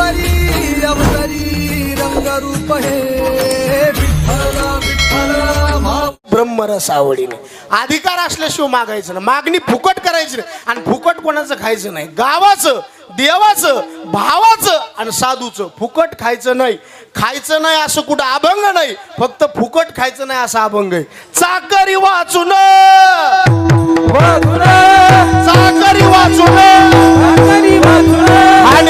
ईश्वरी अवतरी रंगरूप हे विठ्ठल विठ्ठल ब्रह्मरस आवडीने अधिकार असल्याशिवाय मागायचं ना, मागणी फुकट करायची नाही. आणि फुकट कोणाचं खायचं नाही, गावाचं देवाचं भावाचं आणि साधूचं फुकट खायचं नाही. खायचं नाही असं कुठं अभंग नाही, फक्त फुकट खायचं नाही असा अभंग आहे. चाकरी वाचून चाकरी वाचून आणि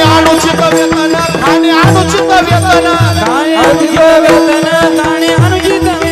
अनुचित वेतन आणि अनुचित वेतन चाकरी वाचून आणि अनुचित वेतन आणि अनुचित वेतन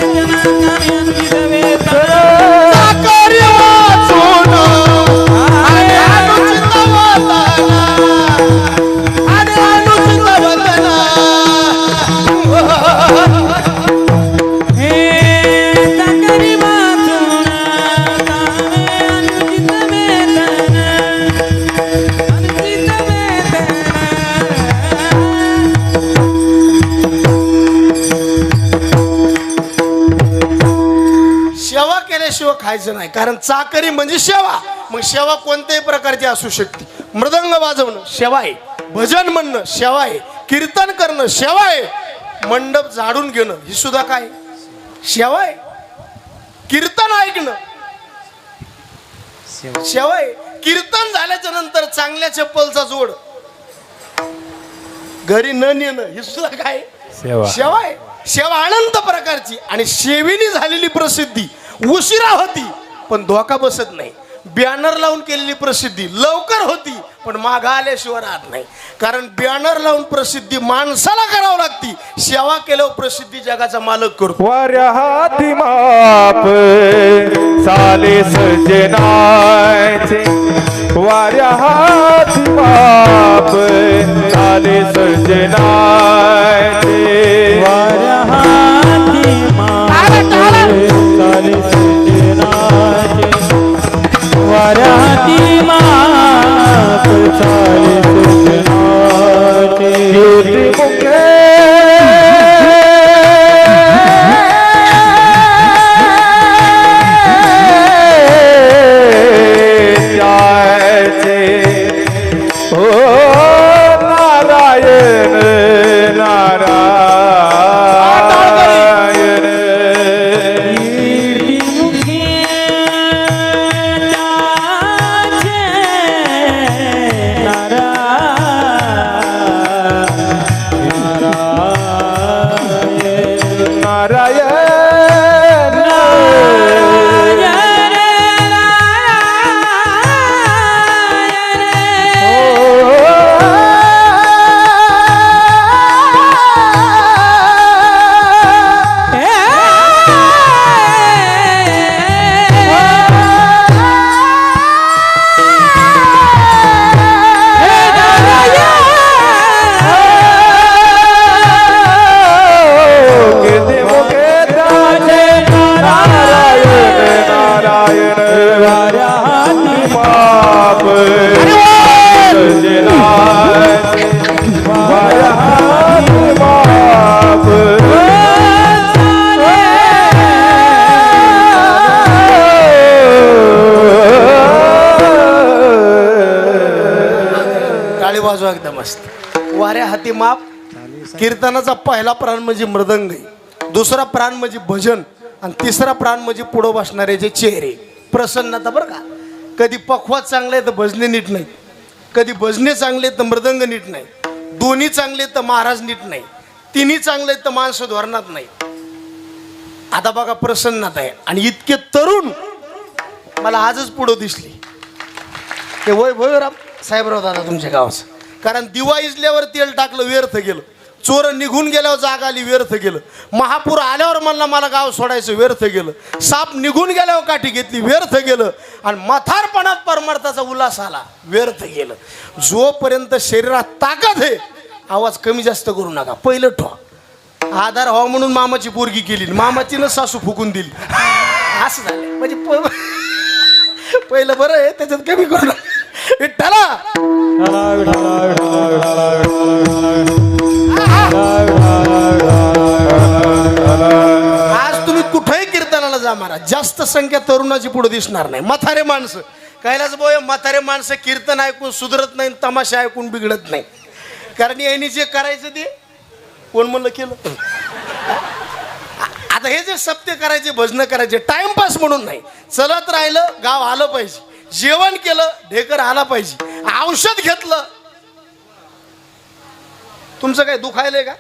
शिवाय खायचं नाही. कारण चाकरी म्हणजे सेवा. मग सेवा कोणत्याही प्रकारची असू शकते. मृदंग वाजवणं सेवा आहे, भजन म्हणणं सेवा आहे, कीर्तन करणं सेवा आहे, मंडप झाडून घेणं ही सुद्धा काय सेवा आहे. कीर्तन ऐकणं सेवा आहे. कीर्तन झाल्याच्या नंतर चांगल्या चप्पलचा जोड घरी न नेणं ही सुद्धा काय सेवा आहे. सेवा अनंत प्रकारची. आणि सेवेनी झालेली प्रसिद्धी उशिरा होती पण धोका बसत नाही. बॅनर लावून केलेली प्रसिद्धी लवकर होती पण मागं आल्याशिवाय राहत नाही. कारण बॅनर लावून प्रसिद्धी माणसाला करावं लागती, सेवा केल्यावर प्रसिद्धी जगाचा मालक करतो. वाऱ्या हाती माप साले सजनाचे, वाऱ्या हाती माप साले सजनाचे, वाऱ्या हाती माप साले सजनाचे, वाऱ्या हाती माप साले सजनाचे. ज्योती मुखे एकदम मस्त. वाऱ्या हाती माप. कीर्तनाचा पहिला प्राण म्हणजे मृदंग आहे, दुसरा प्राण म्हणजे भजन आणि तिसरा प्राण म्हणजे पुढं बसणारे जे चेहरे प्रसन्नता. बरं का, कधी पखवाज चांगले तर भजने नीट नाही, कधी भजने चांगले तर मृदंग नीट नाही, दोन्ही चांगले तर महाराज नीट नाही, तिन्ही चांगले तर माणसं धोरणात नाही. आता बघा प्रसन्नता आहे. आणि इतके तरुण मला आजच पुढं दिसली ते वैभवराम साहेबराव दादा तुमच्या गावाचं. कारण दिवा इजल्यावर तेल टाकलं व्यर्थ गेलं, चोर निघून गेल्यावर जाग आली व्यर्थ गेलं, महापूर आल्यावर म्हणला मला गाव सोडायचं व्यर्थ गेलं, साप निघून गेल्यावर काठी घेतली व्यर्थ गेलं, आणि म्हातारपणात परमार्थाचा उल्हास आला व्यर्थ गेलं. जोपर्यंत शरीरात ताकद आहे आवाज कमी जास्त करू नका. पहिलं ठो आधार व्हावा म्हणून मामाची पोरगी केली, मामाचीनं सासू फुकून दिली, असं झालं. म्हणजे पहिलं बरं आहे त्याच्यात कमी करू नका. विठ्ठला आज तुम्ही कुठेही कीर्तनाला जा महाराज, जास्त संख्या तरुणाची पुढे दिसणार नाही. म्हातारे माणसं कैलास बोय, म्हातारे माणसं कीर्तन ऐकून सुधरत नाही, तमाशा ऐकून बिघडत नाही. कारण यांनी जे करायचं ते कोण म्हणलं केलं. आता हे जे सप्ते करायचे भजन करायचे टाइमपास म्हणून नाही, चलत राहिलं गाव आलं पाहिजे, जेवण केलं ढेकर आला पाहिजे, औषध घेतलं. तुमचं काय दुखायलंय का?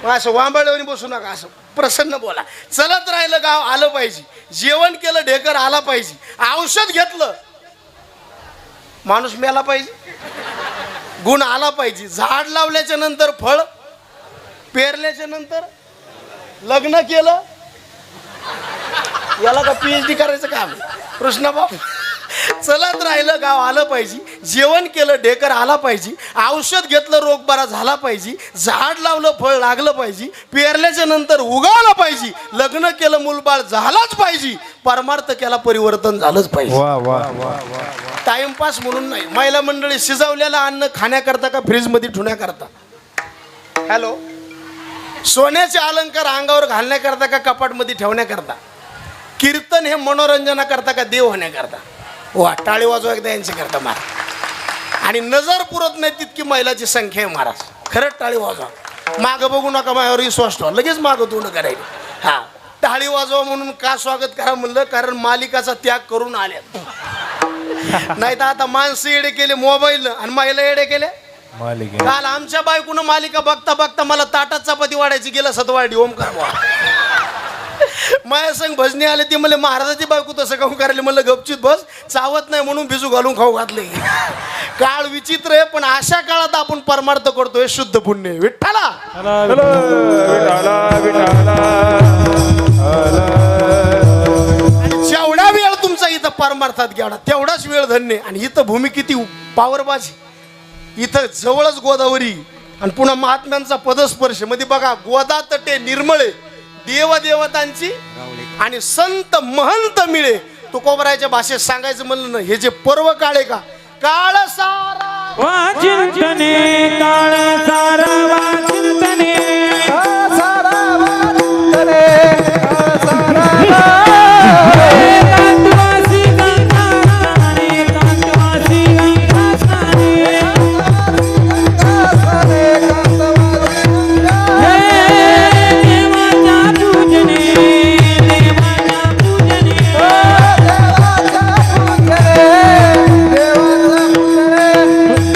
मग असं वांबळ्यावर बसू नका, असं प्रसन्न बोला. चलत राहिलं गाव आलं पाहिजे, जेवण केलं ढेकर आला पाहिजे, औषध घेतलं माणूस मेला पाहिजे, गुण आला पाहिजे. झाड लावल्याच्या नंतर फळ, पेरल्याच्या नंतर लग्न केलं, याला का PhD करायचं काम? कृष्णा बाप. चलत राहिलं गाव आलं पाहिजे, जेवण केलं ढेकर आला पाहिजे, औषध घेतलं रोग बरा झाला पाहिजे, झाड लावलं फळ लागलं पाहिजे, पेरल्याच्या नंतर उगवलं पाहिजे, लग्न केलं मूलबाळ झालाच पाहिजे, परमार्थ केला परिवर्तन झालंच पाहिजे. वा वा वा वा. टाइमपास म्हणून नाही. महिला मंडळी शिजवलेलं अन्न खाण्याकरता का फ्रीजमध्ये ठेवण्याकरता? हॅलो. सोन्याचे अलंकार अंगावर घालण्याकरता का कपाटमध्ये ठेवण्याकरता? कीर्तन हे मनोरंजनाकरता का देव होण्याकरता? वा, टाळी वाजवा एकदा यांची करता महाराज. आणि नजर पुरत नाही तितकी महिलाची संख्या आहे महाराज. खरंच टाळी वाजवा. मागं बघू नका, माझ्यावर विश्वास ठेवा, लगेच मागं तोंड करायला. हा, टाळी वाजवा म्हणून का स्वागत करा म्हणलं? कारण मालिकाचा त्याग करून आले. नाही तर आता माणसं येडे केले मोबाईल आणि महिला येडे केले मालिका. काल आमच्या बायकोनं मालिका बघता बघता मला ताटात चपाती वाढायची गेला सतवाडी ओमकार माझ्या संग भजनी आले. ते म्हणले महाराजाची बायको तसं खाऊ करायला. म्हणलं गपचित बस, चावत नाही म्हणून भिजू घालून खाऊ घातले. काळ विचित्र आहे, पण अशा काळात आपण परमार्थ करतोय शुद्ध पुण्य. विठ्ठला जेवढा वेळ तुमचा इथं परमार्थात गेला तेवढाच वेळ धन्य. आणि इथं भूमी किती पावरबाजी, इथं जवळच गोदावरी आणि पुन्हा महात्म्यांचा पदस्पर्श. मध्ये बघा, गोदा तटे निर्मळे देवदेवतांची आणि संत महंत मिळे. तुकोबरायच्या भाषेत सांगायचं म्हणलं ना, हे जे पर्व काळ आहे का, काळ सारा वाचिंतने काळ सारा वाचिंतने सारा वाचिंतने कांतवासी गंगासाने कांतवासी गंगासाने देवाच्या पूजने देवाच्या पूजने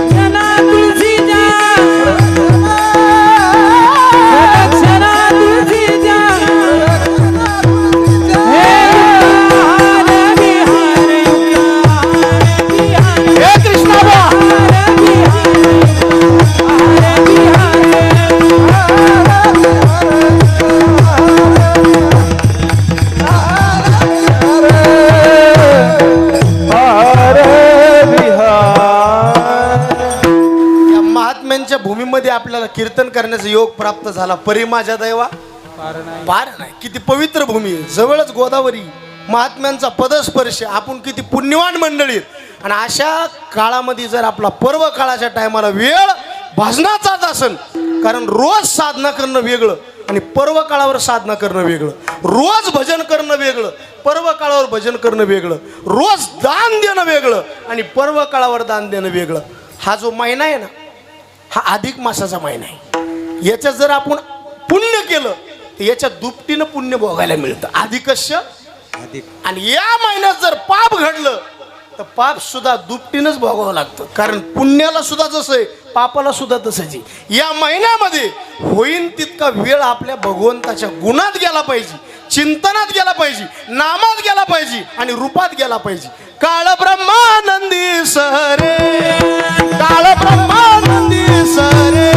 क्षणा तुझी जा क्षणा तुझी जा हे कृष्णा बा. या महात्म्यांच्या भूमीमध्ये आपल्याला कीर्तन करण्याचा योग प्राप्त झाला. परी माझ्या दैवा पार नाही. किती पवित्र भूमी आहे, जवळच गोदावरी, महात्म्यांचा पदस्पर्श. आपण किती पुण्यवान मंडळी आहेत. आणि अशा काळामध्ये जर आपला पर्व काळाच्या टायमाला वेळ भजनाचाच असेल, कारण रोज साधना करणं वेगळं आणि पर्व काळावर साधना करणं वेगळं. रोज भजन करणं वेगळं, पर्व काळावर भजन करणं वेगळं. रोज दान देणं वेगळं आणि पर्व काळावर दान देणं वेगळं. हा जो महिना आहे ना, हा अधिक मासाचा महिना आहे. याच्यात जर आपण पुण्य केलं तर याच्यात दुपटीनं पुण्य भोगायला मिळतं. अधिकस्य अधिक. आणि या महिन्यात जर पाप घडलं तर पाप सुद्धा दुपटीनंच भोगावं लागतं. कारण पुण्याला सुद्धा जसं आहे, पापाला सुद्धा तसंच आहे. या महिन्यामध्ये होईन तितका वेळ आपल्या भगवंताच्या गुणात गेला पाहिजे, चिंतनात गेला पाहिजे, नामात गेला पाहिजे आणि रूपात गेला पाहिजे. काळ ब्रह्मानंदी सरे, काळ ब्रह्मानंदी सरे,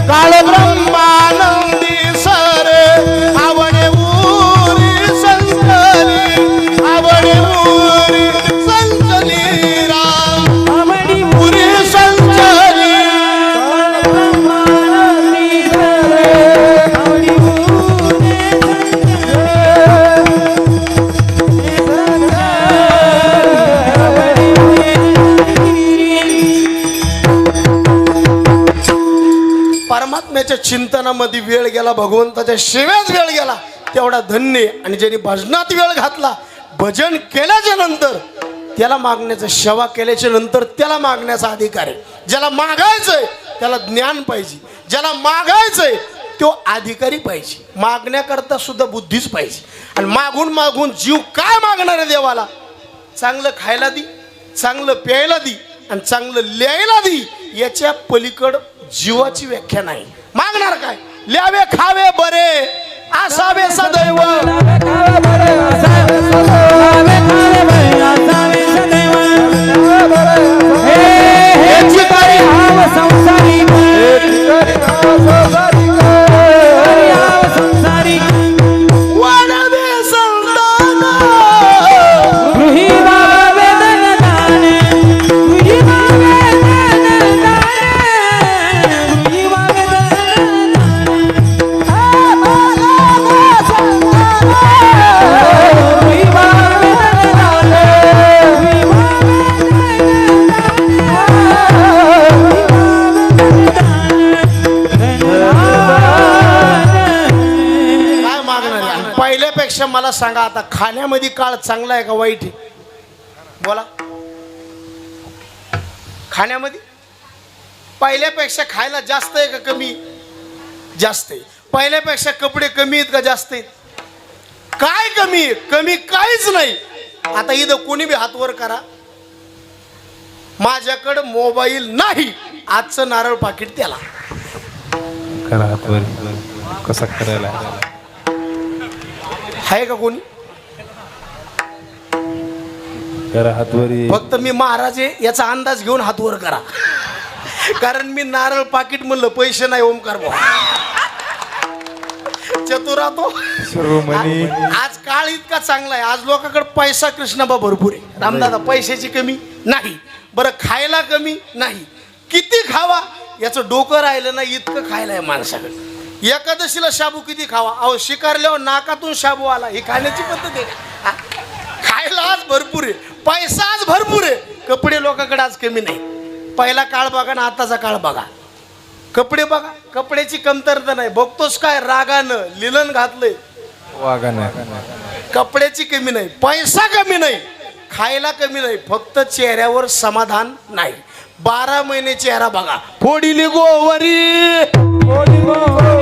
काळ ब्रह्मानंदी सरे, आवडे उरी संचली, आवडे उरी संचली राम, आवडे उरी संचली. परमात्म्याच्या चिंतनामध्ये वेळ गेला, भगवंताच्या सेवेत वेळ गेला, तेवढा धन्य. आणि ज्यांनी भजनात वेळ घातला, भजन केल्याच्या नंतर त्याला मागण्याचं, सेवा केल्याच्या नंतर त्याला मागण्याचा अधिकार आहे. ज्याला मागायचंय त्याला ज्ञान पाहिजे, ज्याला मागायचंय तो अधिकारी पाहिजे. मागण्याकरता सुद्धा बुद्धीच पाहिजे. आणि मागून मागून जीव काय मागणार आहे देवाला? चांगलं खायला दी, चांगलं प्यायला दी आणि चांगलं लिहायला दी. याच्या पलीकड जीवाची व्याख्या नाही. मागणार काय? ल्यावे खावे बरे असावे सदैव. पहिल्यापेक्षा मला सांगा आता, खाण्यामध्ये काळ चांगला आहे का वाईट आहे? बोला. खाण्यामध्ये पहिल्यापेक्षा खायला जास्त आहे का कमी? जास्त आहे. पहिल्यापेक्षा कपडे कमी आहेत का जास्त आहेत? काय कमी आहे? कमी काहीच नाही. आता इथं कोणी बी हात वर करा. माझ्याकडे मोबाईल नाही, आजचं नारळ पाकिट त्याला करा हात वर. कसा करायला आहे का कोणी? करा हात वर. फक्त मी महाराज आहे याचा अंदाज घेऊन हात वर करा. कारण मी नारळ पाकिट म्हणलं पैसे नाही. ओमकार भाऊ चतुरा तो सर्व म्हणी. आज काळ इतका चांगला आहे. आज लोकांकडे पैसा कृष्णाबा भरपूर आहे. रामदादा पैशाची कमी नाही. बरं खायला कमी नाही. किती खावा याचं डोकं राहिलं नाही, इतकं खायला आहे माणसाकडे. एकादशीला शाबू किती खावा? अहो शिकारल्यावर नाकातून शाबू आला. ही खाण्याची पद्धत आहे का? खायला आज भरपूर आहे, पैसा आज भरपूर आहे. कपडे लोकांकडे आज कमी नाही. पहिला काळ बघा ना आताचा काळ बघा. कपडे बघा, कपड्याची कमतरता नाही. बघतोस काय रागानं लिलन घातलंय. वागानं. कपड्याची कमी नाही, पैसा कमी नाही, खायला कमी नाही. फक्त चेहऱ्यावर समाधान नाही. 12 महिने चेहरा बघा. फोडिली गोवरी, फोडिली गोवरी,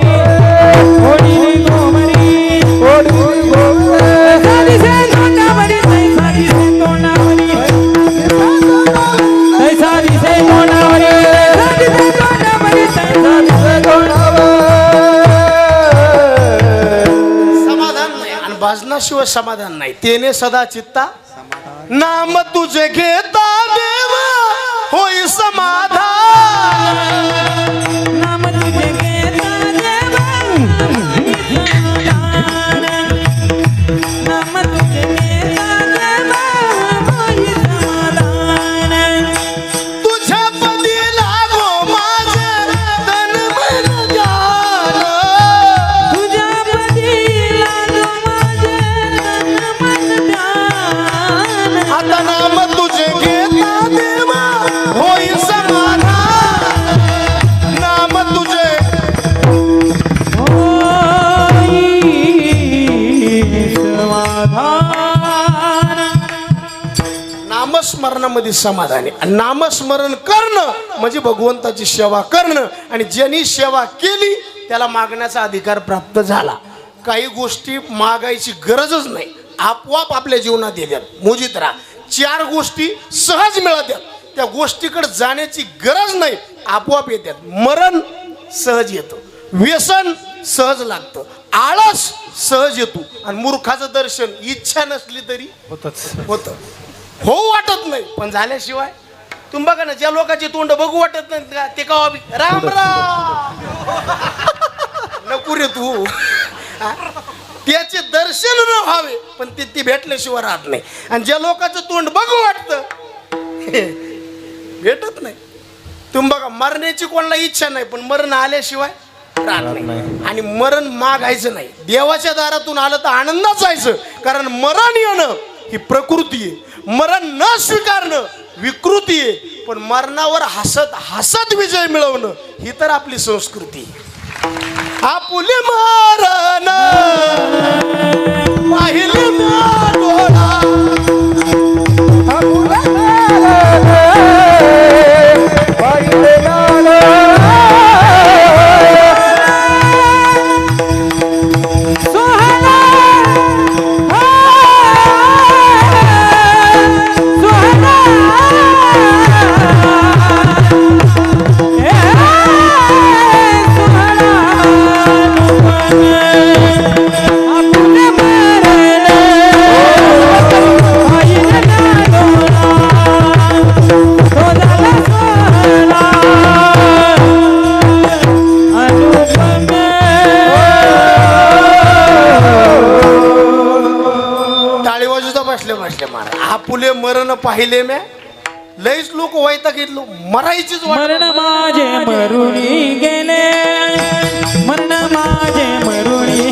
फोडिली गोवरी, फोडिली गोवरी. साधी से तोंडावरी, साधी से तोंडावरी, साधी से तोंडावरी, साधी से तोंडावरी, साधी से तोंडावरी. समाधान नाही आणि भजनाशिवाय समाधान नाही. तेने सदा चित्ता नाम तुझे घेता देव होई समाधान. नाम तुझे घेता देवा समाधान. नाम तुझे घेता देवा होई समाधान. तुझ्या पदी लागो माझे तन मन जान. तुझ्या पदी लागो माझे तन मन ध्यान. आता नाम तुझे घेता देवा होई समाधान. नाम तुझे नामस्मरणामध्ये समाधान आहे. आणि नामस्मरण करणं म्हणजे भगवंताची सेवा करणं. आणि ज्यांनी सेवा केली त्याला मागण्याचा अधिकार प्राप्त झाला. काही गोष्टी मागायची गरजच नाही, आपोआप आपल्या जीवनात येतात. मोजित राहा. 4 गोष्टी सहज मिळतात. त्या गोष्टीकडे जाण्याची गरज नाही, आपोआप येतात. मरण सहज येतं, व्यसन सहज लागतं, आळस सहज येतो आणि मूर्खाचं दर्शन इच्छा नसली तरी होतं. होऊ वाटत नाही पण झाल्याशिवाय. तुम्ही बघा ना, ज्या लोकांचे तोंड बघू वाटत नाही ते का राम राम नको रे तू. त्याचे दर्शन न व्हावे पण ते भेटल्याशिवाय राहत नाही. आणि ज्या लोकांचं तोंड बघू वाटतं भेटत नाही. तुम्ही बघा, मरण्याची कोणाला इच्छा नाही पण मरण आल्याशिवाय राहत नाही. आणि मरण मागायचं नाही. देवाच्या दारातून आलं तर आनंदात जायचं. कारण मरण येणं ही प्रकृती आहे, मरण न स्वीकारणं विकृती आहे. पण मरणावर हसत हसत विजय मिळवणं ही तर आपली संस्कृती आहे. आपुले मरण पाहिले म्या डोळा आपुले मरण पाहिले म्या लईच लोक वाईता घेतलो मरायचीच मरण माझे मरुणी गेले मरण माझे मरुणी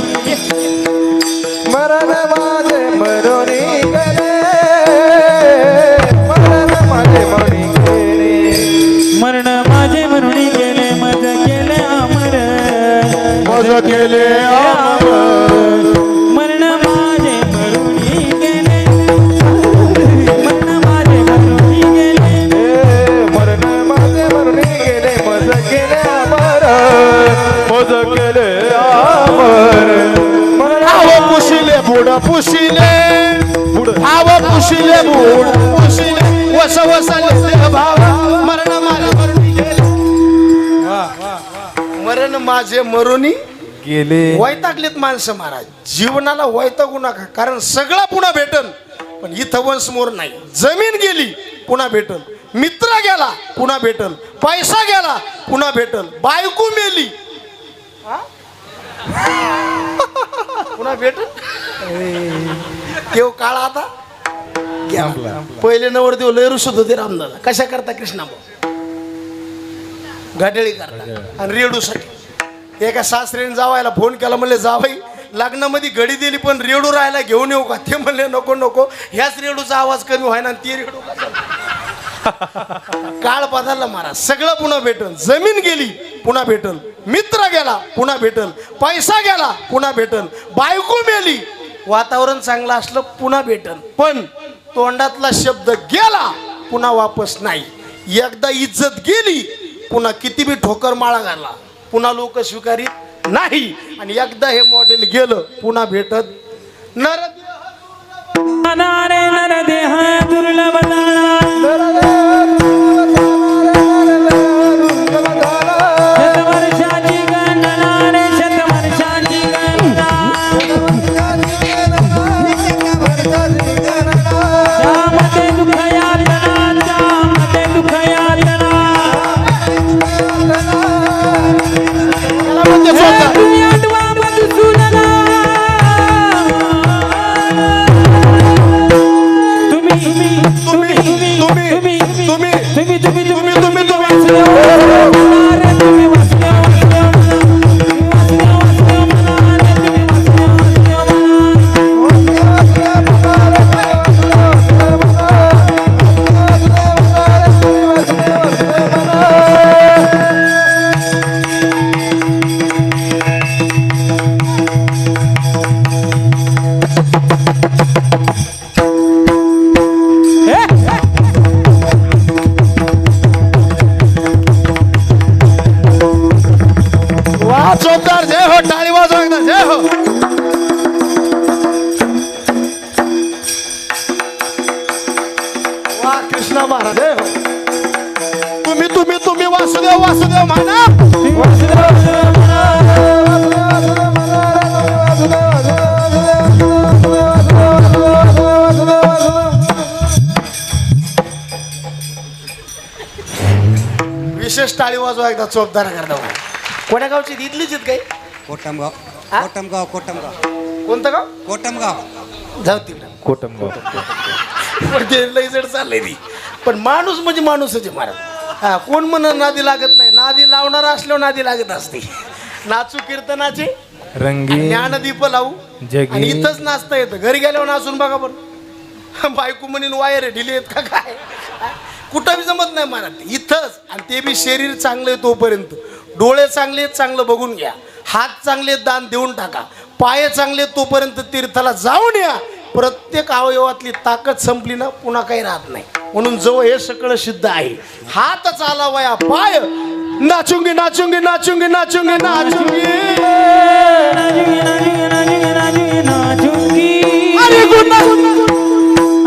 मरण माझे मरुणी गेले मरण माझे मरुणी गेले मरण माझे मरुणी गेले मज केले अमर मज केले मरण माझे मरुणी गेले मरण माझे मरुणी गेले मरण माझे मरुणी गेले मज केले अमर मज केले अमर आव पुशिले बुड पुशिले आव पुशिले बुड पुशिले वस वसले भाव मरण माझे मरुनी गेले मरण माझे मरुनी गेले वैतागलेत माणसं महाराज जीवनाला वैतागू नका कारण सगळं पुन्हा भेटल पण इथं वंश मोर नाही जमीन गेली पुन्हा भेटल मित्र गेला पुन्हा भेटल पैसा गेला पुन्हा भेटल बायको मेली पुन्हा भेटल तेव काळ आता गेला. पहिले नवरदेव लय रुसत होते रामदादा कशा करता कृष्णाभाऊ घाटेळी करता आणि रेडूसाठी एका सासरीने जावायला फोन केला म्हणले जावाई लग्नामध्ये घडी दिली पण रेडू राहायला घेऊन येऊ का ते म्हणले नको नको ह्याच रेडूचा आवाज कमी व्हायना ते रेडू काळ बदलला महाराज सगळं पुन्हा भेटल जमीन गेली पुन्हा भेटल मित्र गेला पुन्हा भेटल पैसा गेला पुन्हा भेटल बायको मेली वातावरण चांगलं असलं पुन्हा भेटल पण तोंडातला शब्द गेला पुन्हा वापस नाही एकदा इज्जत गेली पुन्हा किती बी ठोकर माळा घाला पुन्हा लोक स्वीकारित नाही आणि एकदा हे मॉडेल गेलं पुन्हा भेटत नर नारे नर देह दुर्लभ शतवर्षाची गणना रे शतवर्षाची गणना त्यामध्ये दुःख यातना त्यामध्ये दुःख यातना तुम्ही आठवा मधुसूदना जोरदार जय हो टाळी वाजवा एकदा जय हो वा कृष्णा महाराज जय हो तुम्ही तुम्ही तुम्ही वासुदेव वासुदेव म्हणा विशेष टाळी वाजवा एकदा चोपदार करता कोण्या गावची इथलीच आहेत काही कोटमगाव हा? कोटमगाव कोटमगाव कोणतं गाव कोटमगाव जाऊ तिकडे कोटमगाव पण ते लई जड चाललंय ती पण माणूस म्हणजे माणूसच आहे महाराज हा कोण म्हणून नादी लागत नाही नादी लावणार असल्यावर नादी लागत असते नाचू कीर्तनाचे रंगी ज्ञानदीप लावू जगी. आणि इथंच नाचता येतं घरी गेल्यावर नाचून बघा बरं बायको म्हणून वायर ढिले आहेत का काय कुठं बी जमत नाही महाराज इथंच आणि ते बी शरीर चांगलं आहे तोपर्यंत डोळे चांगले आहेत चांगलं बघून घ्या हात चांगले दान देऊन टाका, पाय चांगले तोपर्यंत तीर्थाला जाऊन या. प्रत्येक अवयवातली ताकद संपली ना पुन्हा काही राहत नाही. म्हणून जवळ हे सगळं सिद्ध आहे. हात चालावया पाय, नाचुंगी नाचुंगी नाचुंगी नाचुंगी नाचुंगी अरे गुन्हा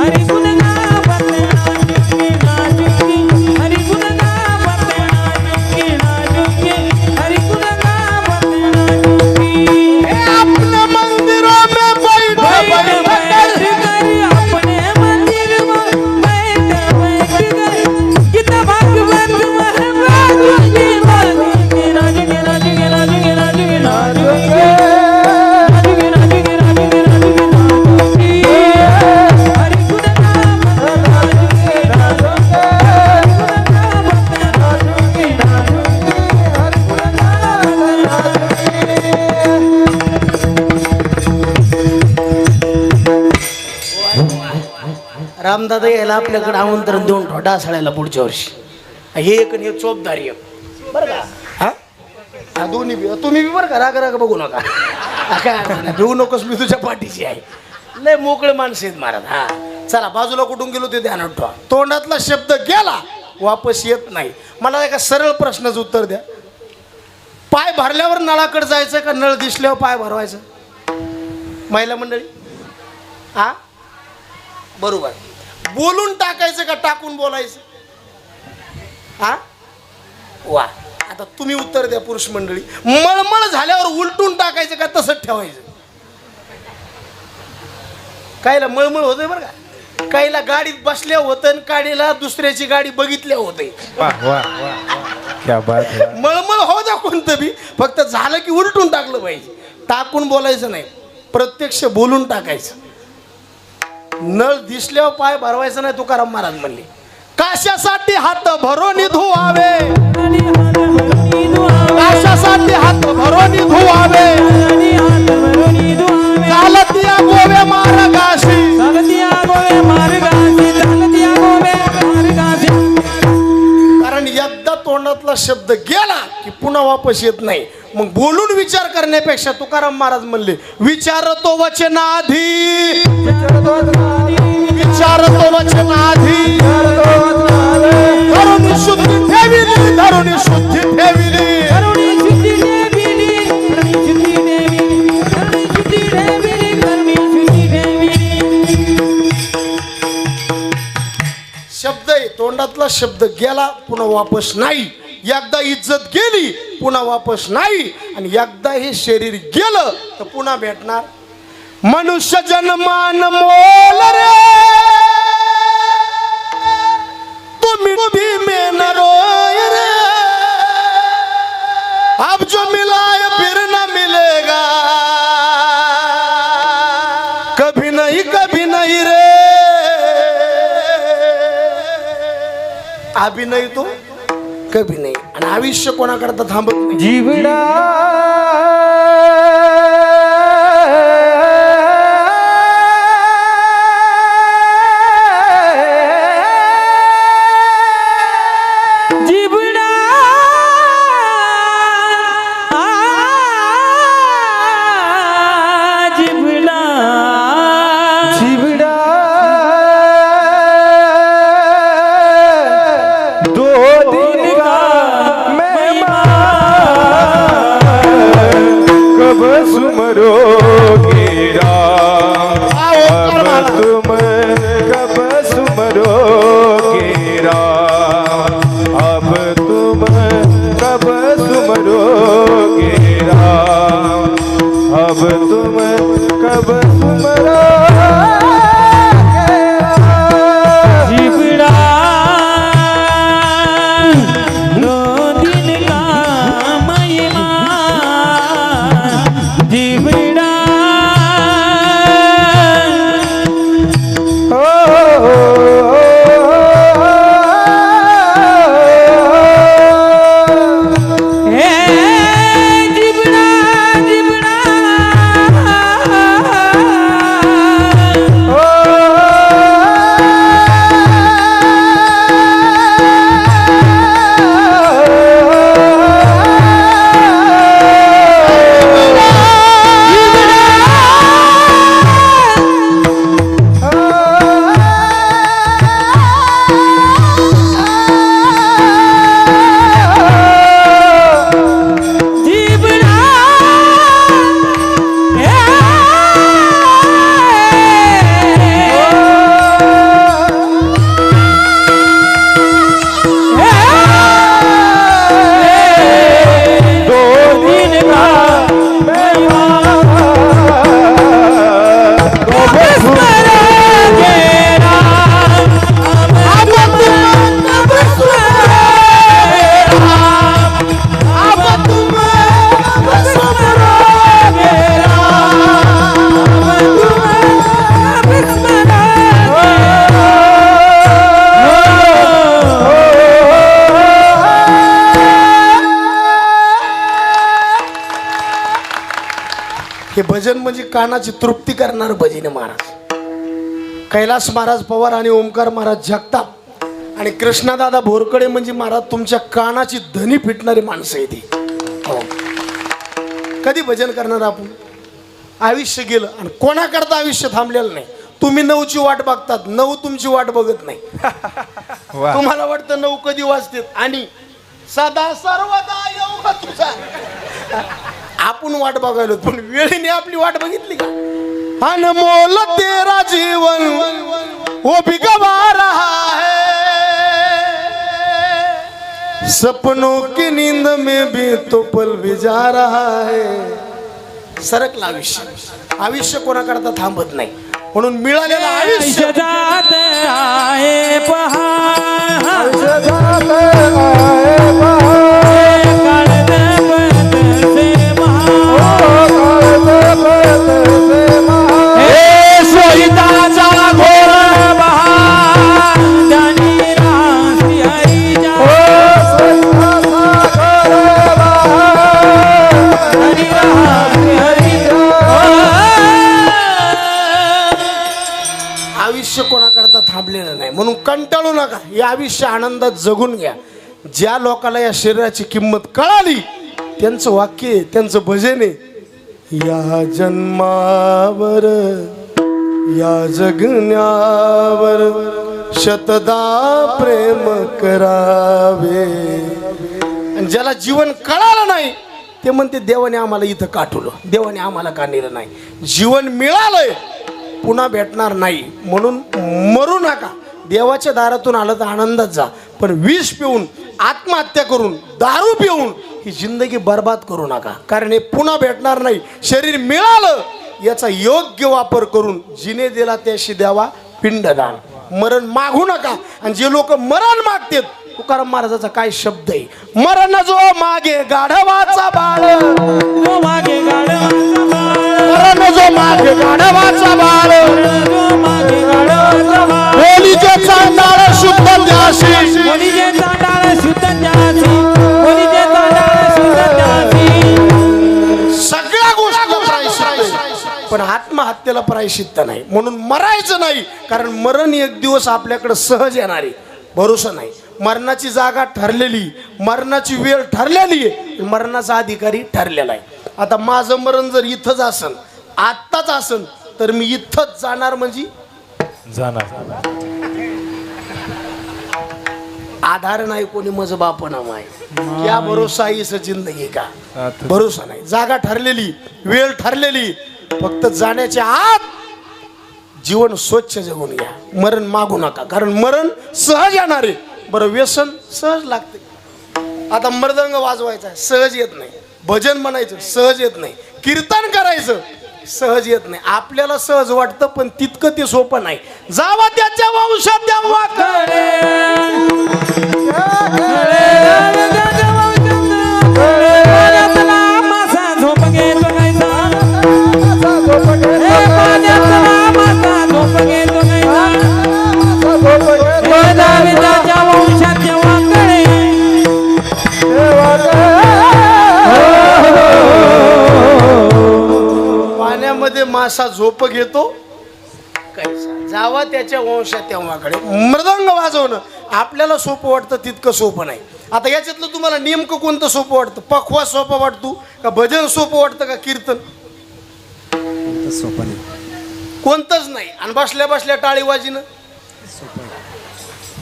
हरि गुण गावते नाचुंगी नाचुंगी हरि गुण गावते नाचुंगी नाचुंगी हरि गुण गावते नाचुंगी अपने मंदिरों में बैठ बैठ कर अपने मंदिर में बैठ कर कितना भाग्यवान नाचुंगी नाचुंगी नाचुंगी नाचुंगी नाचुंगी नाचुंगी नाचुंगी रामदादा यायला आपल्याकडे आमंत्रण देऊन ठेवा डासाळ्याला पुढच्या वर्षी. हे एक आणि हे चोपदारी एक बरं का. हा दोन्ही बी तुम्ही बी बरं का, राग राग बघू नका. काय अडचण नाही, भिवू नकोस, मी तुझ्या पाठीशी आहे. लय मोकळे माणसं आहेत महाराज. हा चला बाजूला कुठून गेलो ते ध्यानात ठेवा. तोंडातला शब्द गेला वापस येत नाही. मला एका सरळ प्रश्नाचं उत्तर द्या. पाय भरल्यावर नळाकडे जायचं का नळ दिसल्यावर पाय भरवायचं? महिला मंडळी हा बरोबर. बोलून टाकायचं का टाकून बोलायचं? हा वा. आता तुम्ही उत्तर द्या पुरुष मंडळी. मळमळ झाल्यावर उलटून टाकायचं का तसंच ठेवायचं? कायला मळमळ होतंय बरं का. काहीला गाडीत बसल्या होतं आणि काडीला दुसऱ्याची गाडी बघितल्या होते. वाह वाह वाह, क्या बात है. मळमळ हो द्या कोणतं बी, फक्त झालं की उलटून टाकलं पाहिजे. टाकून बोलायचं नाही, प्रत्यक्ष बोलून टाकायचं. नळ दिसल्यावर पाय भरवायचं नाही. तुकाराम महाराज म्हणले कशासाठी हात भरोनी धुवावे, कशासाठी हात भरोनी धुवावे, चालत या गोवे मार्गाशी, कारण एकदा तोंडातला शब्द गेला की पुन्हा वापस येत नाही. मग बोलून विचार करण्यापेक्षा तुकाराम महाराज म्हणले विचारतो वचनाधी, विचारतो वचनाधी, धरुणी शुद्धी ठेविली, धरुणी शुद्धी ठेविली. शब्द आहे, तोंडातला शब्द गेला पुन्हा वापस नाही. एकदा इज्जत गेली पुन्हा वापस नाही. आणि एकदा हे शरीर गेलं तर पुन्हा भेटणार. मनुष्य जन्मान मोल रे तुम्ही भी में न रोए रे, अब जो मिला है फिर न मिलेगा, कभी नहीं रे. अभी नाही तो कभी नाही. आणि आयुष्य कोणाकरता थांबत नाही. जीवडा हे भजन म्हणजे कानाची तृप्ती करणार भजन आहे महाराज. कैलास महाराज पवार आणि ओमकार महाराज जगताप आणि कृष्णादादा भोरकडे म्हणजे महाराज तुमच्या कानाची धनी फिटणारी माणसं आहे ती. हो. कधी भजन करणार आपण? आयुष्य गेलं आणि कोणाकरता आयुष्य थांबलेलं नाही. तुम्ही 9ची वाट बघतात, 9 तुमची वाट बघत नाही. वा. तुम्हाला वाटतं 9 कधी वाजतात आणि सदा सर्वदा येऊ का तुझा. आपण वाट बघायलो पण वेळेने आपली वाट बघितली का? अनमोल तेरा जीवन वो भी गवा रहा है, सपनों की नींद में भी तो पल भी जा रहा है. सरकलं आयुष्य. आयुष्य कोणाकरता थांबत नाही म्हणून मिळालेलं आयुष्य जात आहे पहा आयुष्य कोणाकरता थांबलेलं नाही म्हणून कंटाळू नका. हे आयुष्य आनंदात जगून घ्या. ज्या लोकांना या शरीराची किंमत कळाली त्यांचं वाक्य आहे, त्यांचं भजन आहे, या जन्मावर या जगण्यावर शतदा प्रेम करावे. आणि ज्याला जीवन कळालं नाही ते म्हणते देवाने आम्हाला इथं काठवलं, देवाने आम्हाला का नेलं नाही. जीवन मिळालंय पुन्हा भेटणार नाही म्हणून मरू नका. देवाच्या दारातून आलं तर आनंदात जा, पण विष पिऊन आत्महत्या करून दारू पिऊन ही जिंदगी बर्बाद करू नका, कारण हे पुन्हा भेटणार नाही. शरीर मिळालं याचा योग्य वापर करून जिने दिला त्याशी द्यावा पिंडदान. मरण मागू नका. आणि जे लोक मरण मागतात तुकाराम महाराजाचा काय शब्द आहे, मरण जो मागे गाढवाचा बाळ, मागे गाढवाचा बाळ, मरण जो मागे गाढवाचा बाळ, मागे गाढवाचा बाळ, बोलीचे चांडाळ शुद्ध त्याशी, बोलीचे चांडाळ शुद्ध त्याशी, बोलीचे चांडाळ शुद्ध त्याशी. सगळ्या गोष्टी प्रायश्चित्त, पण आत्महत्येला प्रायश्चित्त नाही. म्हणून मरायचं नाही, कारण मरण एक दिवस आपल्याकडे सहज येणार आहे. भरोसा नाही. मरणाची जागा ठरलेली, मरणाची वेळ ठरलेली आहे, मरणाचा अधिकारी ठरलेला आहे. आता माझं मरण जर इथंच असन, आत्ताच असन, तर मी इथंच जाणार म्हणजे जाणार. आधार नाही कोणी मज बापना माय, क्या भरोसा इस जिंदगी का. भरोसा नाही. जागा ठरलेली, वेळ ठरलेली, फक्त जाण्याच्या आत जीवन स्वच्छ जगून घ्या. मरण मागू नका, कारण मरण सहज येणार आहे. बरं, व्यसन सहज लागते. आता मृदंग वाजवायचा सहज येत नाही, भजन म्हणायचं सहज येत नाही, कीर्तन करायचं सहज येत नाही. आपल्याला सहज वाटतं पण तितकं ते सोपं नाही. जावा त्याच्या वंशात तेव्हा पाण्यामध्ये मासा झोप घेतो कैसा, जावा त्याच्या वंशात तेव्हाकडे. मृदंग वाजवणं आपल्याला सोपं वाटतं तितकं सोपं नाही. आता याच्यातलं तुम्हाला नेमकं कोणतं सोपं वाटतं? पखवा सोपं वाटतो का भजन सोपं वाटतं का कीर्तन? सोपं नाही. कोणतंच नाही. आणि बसल्या बसल्या टाळी वाजिनं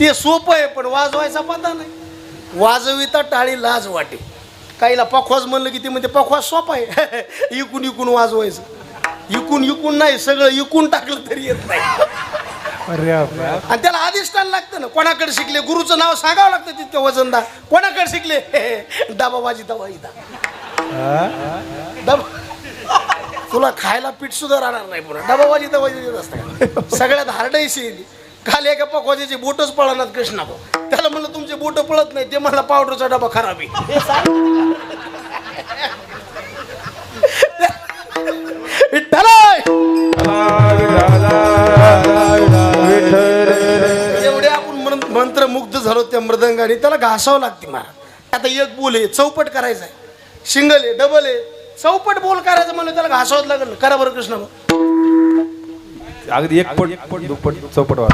ते सोपं आहे, पण वाजवायचा पता नाही. वाजविता टाळी लाज वाटे. काहीला पखवाज म्हणलं की ते म्हणजे पखवाज सोपा आहे. इकून इकून वाजवायचं, इकून इकून नाही, सगळं इकून टाकलं तरी येत नाही. आणि त्याला अधिष्ठान लागतं ना. कोणाकडे शिकले? गुरुचं नाव सांगावं लागतं तितकं वजनदार. कोणाकडे शिकले? डबाबाजी दवाई तुला खायला पीठ सुद्धा राहणार नाही पुन्हा. डबाबाजी दवाई देत असता. सगळ्यात हार्डायशी काल एका पखवाजाचे बोटच पळणार कृष्णा भाऊ. त्याला म्हणलं तुमचे बोट पळत नाही, ते मला पावडरचा डबा खराब आहे. एवढे आपण मंत्रमुग्ध झालो त्या मृदंगाने. त्याला घासावं लागते मला. आता एक बोल आहे, चौपट करायचा आहे, सिंगल आहे, डबल आहे, चौपट बोल करायचं म्हणलं त्याला घासावत लागलं. करा बरं कृष्णा भाऊ. अगदी एक पट दुप्पट चौपट वाट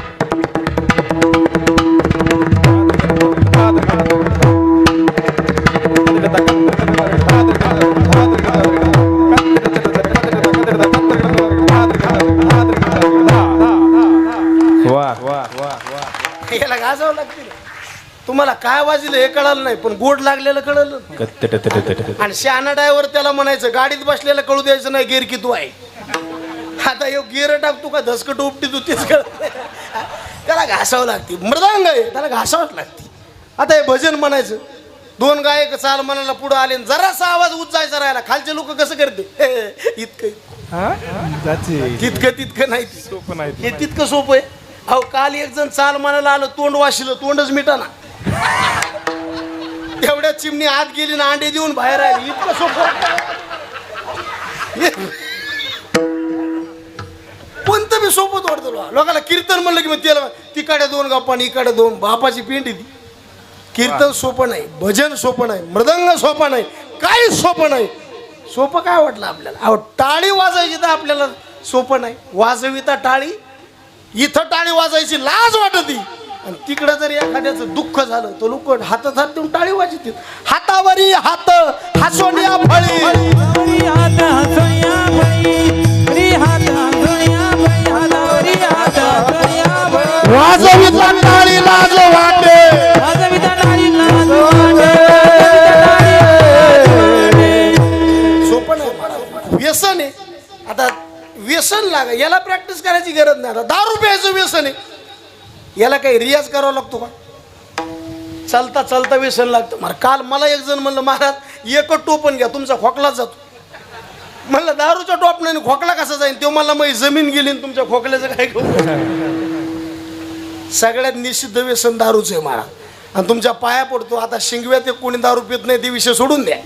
वा वा वा वा. याला घासावं लागतील. तुम्हाला काय वाजलं हे कळालं नाही, पण गोड लागलेलं कळलं. आणि शहाणा ड्रायव्हर त्याला म्हणायचं गाडीत बसलेलं कळू द्यायचं नाही गिअर किती आहे. आता यो गिअर टाकतो का धसकट उपटी तू तेच कळत नाही. त्याला घासावं लागते. मृदांग आहे त्याला घासावंच लागते. आता हे भजन म्हणायचं, दोन गायक चाल म्हणायला पुढे आले, जरासा आवाज उच्चायचा राहिला, खालचे लोक कसं करते इतकं तितकं नाही. सोपं नाही. हे तितकं सोपं आहे. अहो काल एक जण चाल म्हणायला आलं, तोंड वाशिलं, तोंडच मिटाना. एवढ्या चिमणी आत गेली ना अंडे देऊन बाहेर आली. इतकं सोपं कोणतं बी सोपं वाटतं लोकांना. कीर्तन म्हणलं की मग त्याला तिकडे दोन गप्पा आणि इकडे दोन, बापाची पिंडी ती. कीर्तन सोपं नाही, भजन सोपं नाही, मृदंग सोपं नाही, काही सोपं नाही. सोपं काय वाटलं आपल्याला? अहो टाळी वाजायची तर आपल्याला सोपं नाही. वाजविता टाळी, इथं टाळी वाजायची लाज वाटती, आणि तिकडं जर एखाद्याचं दुःख झालं तर लोक हातात हात देऊन टाळी वाजतील. हातावरी हात हसवण्या फळी, हात हसवण्या फळी, हात हसवण्या फळी, हातावरी हात हसवण्या फळी. वाजविता टाळी लाज वाटे, वाजविता टाळी लाज वाटे. सोपं नाही. व्यसन आहे. आता व्यसन लागा, याला प्रॅक्टिस करायची गरज नाही. आता दारू प्यायचं व्यसन आहे, याला काही रियाज करावा लागतो का? चालता चालता व्यसन लागतं. मला काल मला एक जण म्हणलं, महाराज एकच टोपण घ्या तुमचा खोकलाच जातो. म्हणलं दारूच्या टोपणाने खोकला कसा जाईल? तो मला मग जमीन गेली आणि तुमच्या खोकल्याचं काय करू? सगळ्यात निषिद्ध व्यसन दारूच आहे महाराज. आणि तुमच्या पाया पडतो, आता शिंगव्यात एक कोणी दारू पित नाही ते विषय सोडून द्या.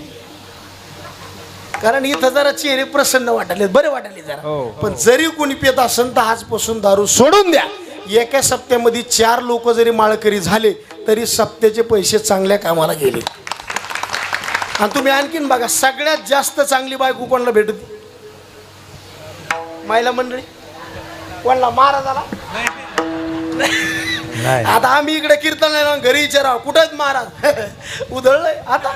कारण इथं जरा चेहरे प्रसन्न वाटाले, बरे वाटाले जरा. पण जरी कोणी पित असेल तर आजपासून दारू सोडून द्या. एका सप्त्यामध्ये 4 लोक जरी माळकरी झाले तरी सप्त्याचे पैसे चांगल्या कामाला गेले. आणि तुम्ही आणखीन बघा, सगळ्यात जास्त चांगली बायको कोणाला भेटते? महिला मंडळी. कोणाला? महाराजाला. आता आम्ही इकडे कीर्तन घरी विचारा कुठे आहेत महाराज? उधळलंय आता.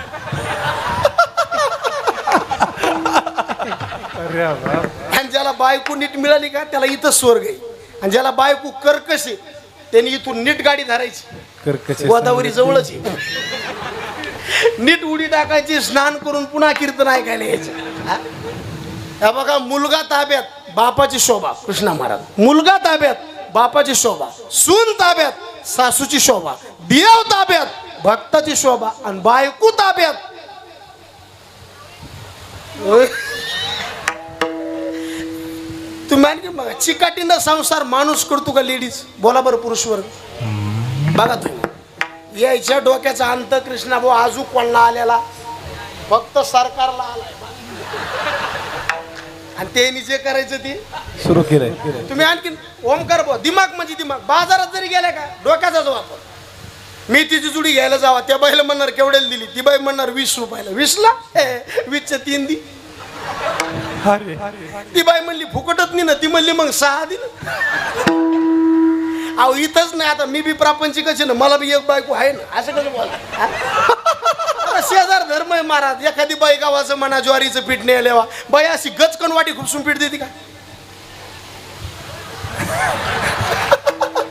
आणि ज्याला बायको नीट मिळाली का त्याला इथं स्वर्ग आहे. आणि ज्याला बायको कर्कश आहे त्यांनी इथून नीट गाडी धरायची, गोदावरी जवळच आहे. नीट उडी टाकायची, स्नान करून पुन्हा कीर्तन ऐकायला यायचं. हा बघा, मुलगा ताब्यात बापाची शोभा, कृष्णा महाराज. मुलगा ताब्यात बापाची शोभा, सून ताब्यात सासूची शोभा, देव ताब्यात भक्ताची शोभा, आणि बायको ताब्यात. तुम्ही आणखी बघा, चिकाटीनं संसार माणूस करतो का लेडीज? बोला बरं पुरुष वर्ग. बघा तुम्ही, यायच्या डोक्याचा अंत कृष्णा भाऊ आजू कोणला आलेला, फक्त सरकारला आलाय. आणि त्यांनी जे करायचं ते सुरू केलंय. तुम्ही आणखीन ओमकार भाऊ, दिमाग म्हणजे दिमाग. बाजारात जरी गेल्या का डोक्याचाच वापर. मी तिची जुडी घ्यायला जावा, त्या बाईला म्हणणार केवढ्याला दिली, ती बाई म्हणणार 20 रुपयाला. 20ला? 20च्या 3 दी. ती बाई म्हणली फुकटच नाही ना, ती म्हणली मग 6 दिलं. अहो इथंच नाही, आता मी बी प्रापंचिकच आहे ना, मला बी एक बायको आहे ना, असं कसं बोलता? शेजार धर्म आहे महाराज. एखादी बाई गावाचं म्हणा ज्वारीचं पीठ नाही आलेवा, बाई अशी गचकन वाटी खुपसून पीठ देते का?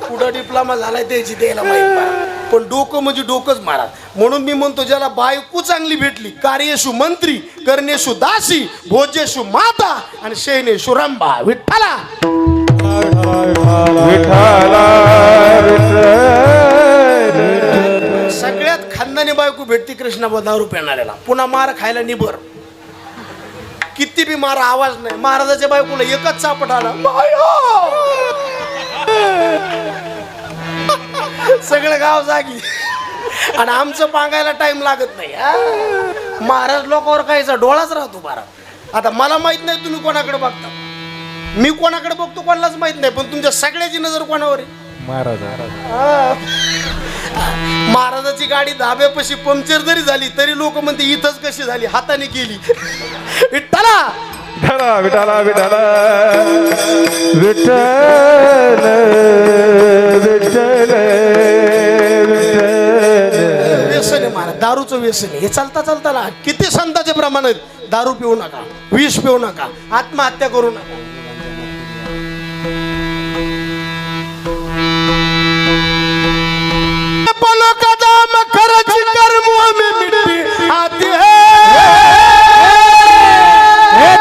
कुठं डिप्लोमा झालाय त्याची द्यायला माहिती. पण डोकं म्हणजे डोकंच महाराज. म्हणून मी म्हणतो, ज्याला बायको चांगली भेटली, कार्येशु मंत्री, करणेशु दासी, भोजेशु माता आणि शयनेशु रंभा. विठ्ठला सगळ्यात खानदानी बायको भेटती कृष्णाबा दारू पिणाऱ्याला. पुन्हा मार खायला निबर. किती बी मारा आवाज नाही. महाराजाच्या बायकोला एकच चापट आला, सगळं गाव जागी. आणि आमचं पांगायला टाइम लागत नाही. महाराज लोकांवर कायचा डोळाच राहतो बारा. आता मला माहित नाही तुम्ही कोणाकडे बघता, मी कोणाकडे बघतो कोणालाच माहित नाही, पण तुमच्या सगळ्याची नजर कोणावर आहे? महाराज. महाराजाची गाडी धाब्यापाशी पंक्चर जरी झाली तरी लोक म्हणते इथंच कशी झाली, हाताने केली. विठ्ठला विठाला विठाला विठाला विठ्ठल विठ्ठल व्यसन आहे महाराज, दारूचं व्यसन आहे. हे चालता चालता किती संतांचे प्रमाण आहेत. दारू पिऊ नका, विष पिऊ नका, आत्महत्या करू नका. पलो कदम खर्च कर मुंह में मिट्टी आती है.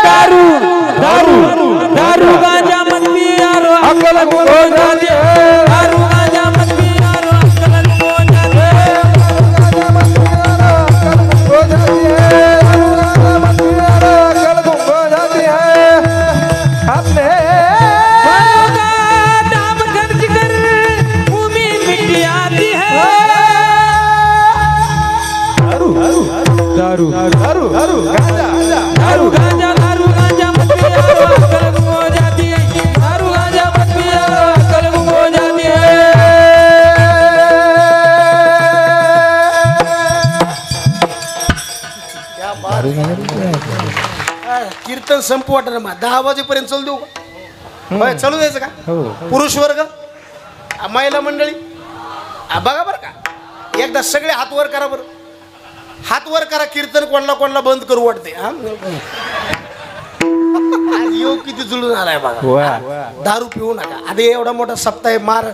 दारू दारू दारू गांजा मत पियारो अकल हो जाती है. दारू गांजा मत पियारो अकल हो जाती है. आपने दाम खर्च कर मुंह में मिट्टी आती है. दारू दारू दारू दारू गांजा दारू गांजा दारू गांजा मत पियारो अकल हो जाती है. दारू गांजा मत पियारो अकल हो जाती है. कीर्तन संपवट ना मा 10 वाजेपर्यंत चालू देऊ का? होय, चालू द्यायचं का? पुरुष वर्ग, महिला मंडळी बघा बरं का, एकदा सगळे हात वर करा बरं. हात वर करा. कीर्तन कोणाला कोणाला बंद करू वाटते. आज योग किती जुळून आलाय बघा. दारू पिऊ नका. आता एवढा मोठा सप्ताह मार,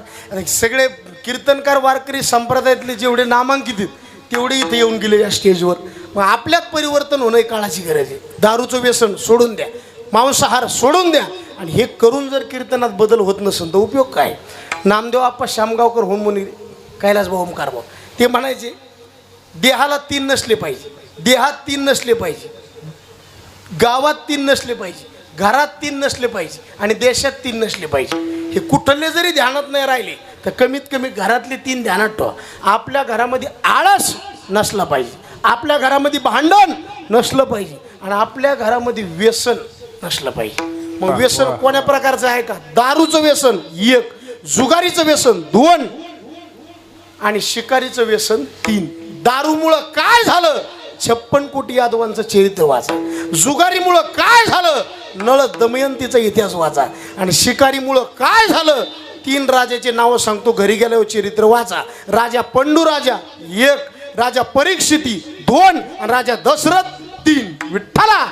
सगळे कीर्तनकार वारकरी संप्रदायातले जेवढे नामांकित आहेत तेवढे इथे येऊन गेले या स्टेजवर. मग आपल्यात परिवर्तन होणं काळाची गरज आहे. दारूचं व्यसन सोडून द्या, मांसाहार सोडून द्या. आणि हे करून जर कीर्तनात बदल होत नसेल तर उपयोग काय? नामदेव आप्पा शामगावकर होऊन मुनी कैलास भाऊ ओमकार भाऊ ते म्हणायचे, देहाला 3 नसले पाहिजे, देहात 3 नसले पाहिजे, गावात 3 नसले पाहिजे, घरात 3 नसले पाहिजे आणि देशात 3 नसले पाहिजे. हे कुठले जरी ध्यानात नाही राहिले तर कमीत कमी घरातले 3 ध्यानात ठेवा. आपल्या घरामध्ये आळस नसला पाहिजे, आपल्या घरामध्ये भांडण नसलं पाहिजे आणि आपल्या घरामध्ये व्यसन नसलं पाहिजे. मग व्यसन कोण्या प्रकारचं आहे का? दारूचं व्यसन 1, जुगारीचं व्यसन 2 आणि शिकारीचं व्यसन 3. दारूमुळं काय झालं? 56 कोटी यादवांचं चरित्र वाचा. जुगारीमुळं काय झालं? नळ दमयंतीचा इतिहास वाचा. आणि शिकारीमुळं काय झालं? 3 राजाचे नावं सांगतो, घरी गेल्यावर चरित्र वाचा. राजा पंडू राजा 1, राजा परीक्षिती 2 आणि राजा दशरथ 3. विठ्ठला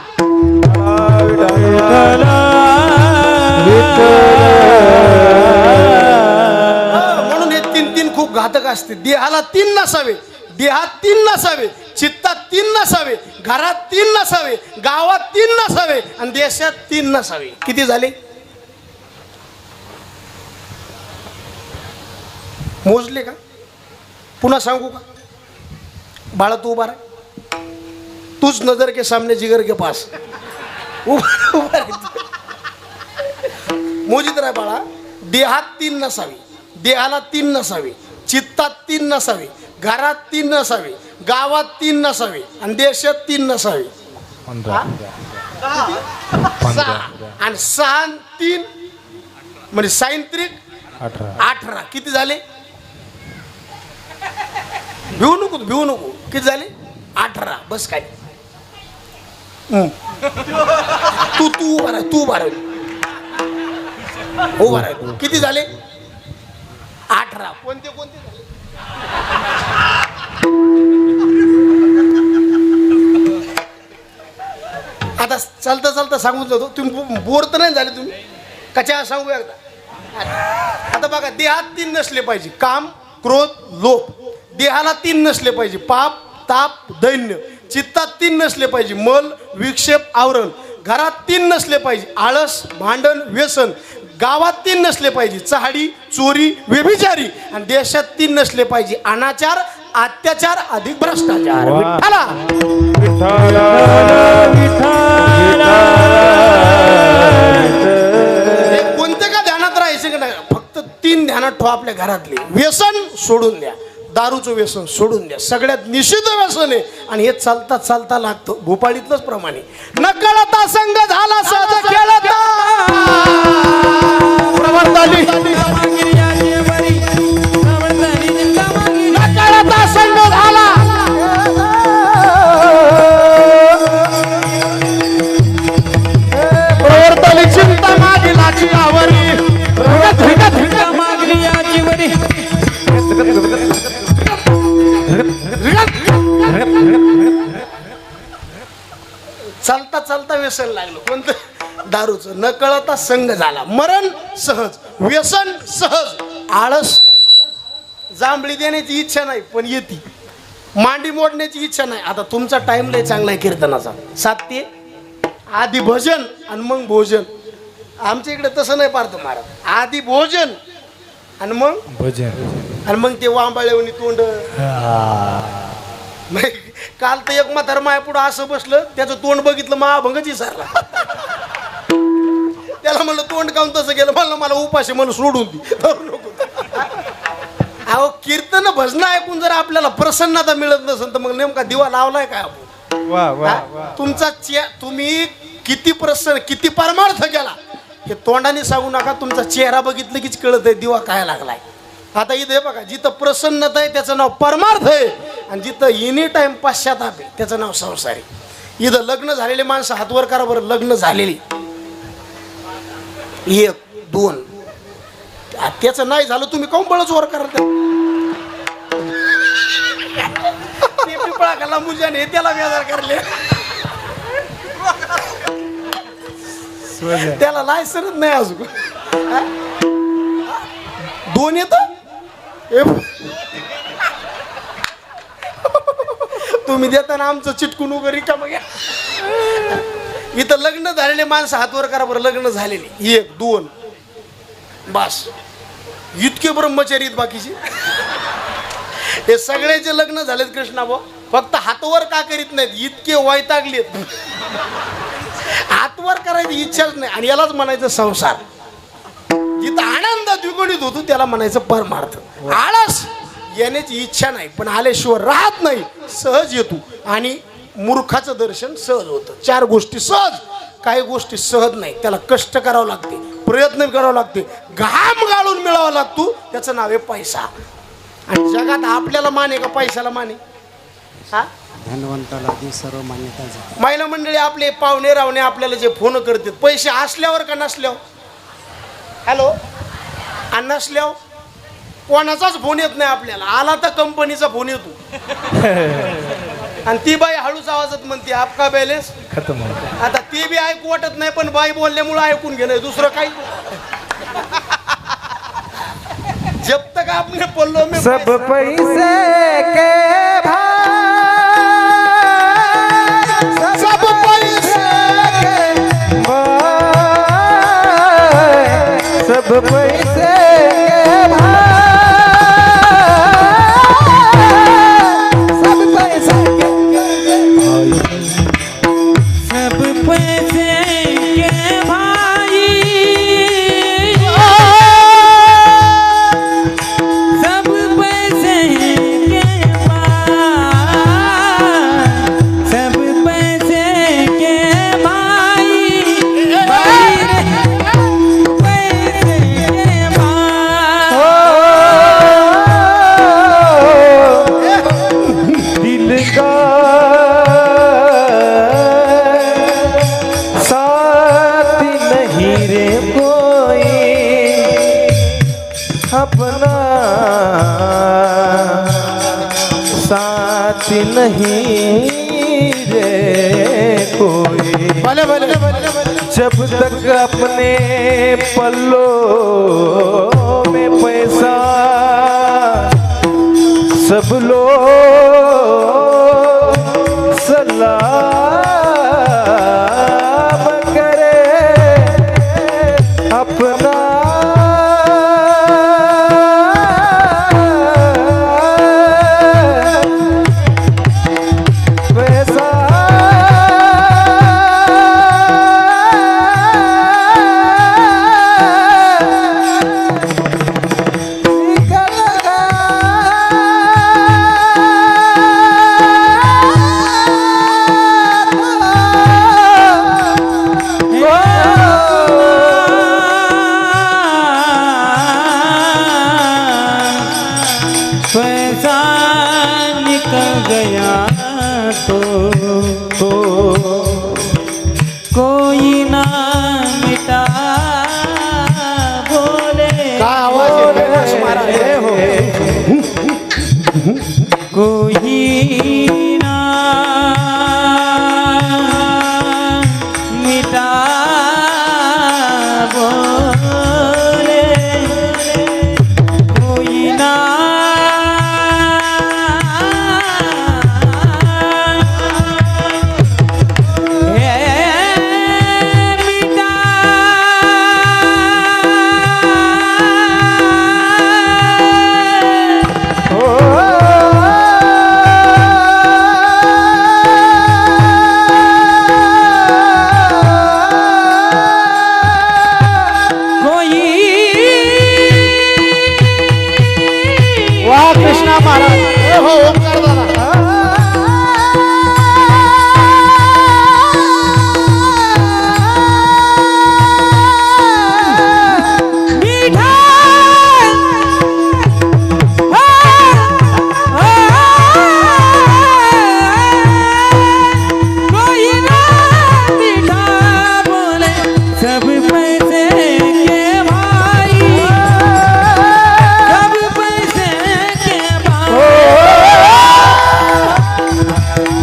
म्हणून हे 3 खूप घातक असते. देहाला 3 नसावे, देहात 3 नसावे, चित्तात 3 नसावे, घरात 3 नसावे, गावात 3 नसावे आणि देशात 3 नसावे. किती झाले? मोजले का? पुन्हा सांगू का? बाळा तू उभा राह, तूच नजर के सामने जिगर के पास उभा मोजित राह बाळा. देहात 3 नसावी, देहाला 3 नसावे, चित्तात 3 नसावे, घरात 3 नसावे, गावात 3 नसावे आणि देशात 3 नसावे. 6 आणि 6 3 म्हणजे 6 18. किती झाले? भिवू नको. किती झाले? 18. बस काय? तू उभा राह, उभा राह. किती झाले? 18. कोणते झाले? आता चालता चालता सांगून जातो. तुम्ही बोर तर नाही झाले तुम्ही? कशा सांगू एकदा. आता बघा, देहात 3 नसले पाहिजे, काम क्रोध लोभ. देहाला 3 नसले पाहिजे, पाप ताप दैन्य. चित्तात 3 नसले पाहिजे, मल विक्षेप आवरण. घरात 3 नसले पाहिजे, आळस भांडण व्यसन. गावात 3 नसले पाहिजे, चहाडी चोरी व्यभिचारी. आणि देशात 3 नसले पाहिजे, अनाचार अत्याचार अधिक भ्रष्टाचार. विठ्ठला कोणते का ध्यानात राहायचे का नाही? फक्त 3 ध्यानात ठेवा आपल्या घरातले. व्यसन सोडून द्या, दारूचं व्यसन सोडून द्या. सगळ्यात निषिद्ध व्यसन आहे आणि हे चालता चालता लागतं. भोपाळीतलंच प्रमाणे नकळता संघ झाला सहज खेळता प्रवर्ताली व्यसन लागलं कोणतं दारूचं न कळता संग झाला मरण सहज व्यसन सहज आळस जांभळी देण्याची इच्छा नाही पण येते मांडी मोडण्याची इच्छा नाही आता तुमचा टाइम लय चांगला आहे कीर्तनाचा 7 ते आधी भजन आणि मग भोजन आमच्या इकडे तसं नाही पारत महाराज आधी भोजन आणि मग मग ते वांबाळेवणी तोंड नाही, काल तर एक म्हातार माया पुढं असं बसलं त्याचं तोंड बघितलं महाभंगच विसरला त्याला म्हणलं तोंड काऊन तसं गेलं म्हणलं मला उपाशी मला सोडून दी धरू नको अहो कीर्तन भजन ऐकून जर आपल्याला प्रसन्नता मिळत नसेल तर मग नेमका दिवा लावलाय काय आपण वा वा तुमचा तुम्ही किती प्रसन्न किती परमार्थ केला हे तोंडाने सांगू नका तुमचा चेहरा बघितलं कीच कळत आहे दिवा काय लागलाय आता इथे बघा जिथं प्रसन्नता आहे त्याचं नाव परमार्थ आहे आणि जिथं एनी टाइम पश्चाताप आहे त्याचं नाव संसार आहे इथं लग्न झालेले माणसं हातवर करा बरं लग्न झालेली 1 2 त्याचं नाही झालं तुम्ही काऊन बळच वर करा ते पिपळा खाला मुजाने त्याला बेजार करले त्याला लायसनच नाही अजून 2 येत तुम्ही देताना आमचं चिटकून वगैरे का मग इथं लग्न झालेले माणसं हातवर करा बरं लग्न झालेले 1 2 बस इतके ब्रह्मचारी बाकीचे हे सगळ्याचे लग्न झालेत कृष्णा भाऊ फक्त हातवर का करीत नाहीत इतके वैतागलेत हातवर करायची इच्छाच नाही आणि यालाच म्हणायचं संसार जिथं आनंद द्विगुणित होतो त्याला म्हणायचं परमार्थ आळस येण्याची इच्छा नाही पण आल्याशिवाय राहत नाही सहज येतो आणि मूर्खाचं दर्शन सहज होतं 4 गोष्टी सहज काही गोष्टी सहज नाही त्याला कष्ट करावं लागते प्रयत्न करावं लागते घाम गाळून मिळावा लागतो त्याचं नाव आहे पैसा आणि जगात आपल्याला माने का पैशाला माने हा धनवंताला दी सर्व मान्यता झाली. महिला मंडळी आपले पाहुणे रावणे आपल्याला जे फोन करतात पैसे असल्यावर का नसल्यावर हॅलो आणि नसल्यावर कोणाचाच फोन येत नाही आपल्याला आला तर कंपनीचा फोन येतो आणि ती बाई हळूच आवाजात म्हणते आपका बॅलेन्स खतम आता ते बी ऐकू वाटत नाही पण बाई बोलल्यामुळे ऐकून घेणं दुसरं काही जब तक आपने पल्लो में सब पैसे के भाई सब पैसे के भाई सब पैसे के भाई सब पैसे के सब पैसे के भाई सब पैसे के भाई सब पैसे के भाई पैसे के भाई दिल का साथ नहीं रे कोई अपना साथ नहीं रे कोई भले भले जब तक अपने पल्लों में पैसा सब लोग सलाम करे अपना पैसा पैसा निकल गया तो कोई ना मिटा बोले काय आवाज आहे महाराज हो कोई ना वा कृष्णा महाराज हो ओंकार दादा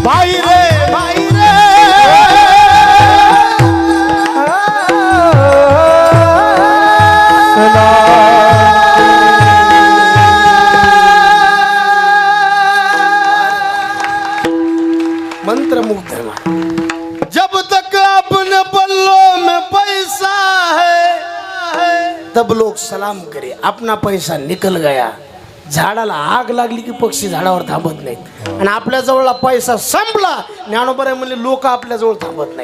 भाई रे भाई रे मंत्र मुग्ध है। जब तक अपने पल्लों में पैसा है तब लोग सलाम करे, अपना पैसा निकल गया। झाडाला आग लागली की पक्षी झाडावर थांबत नाहीत आणि आपल्या जवळला पैसा संपला ज्ञानोबा म्हणले लोक आपल्या जवळ थांबत नाहीत।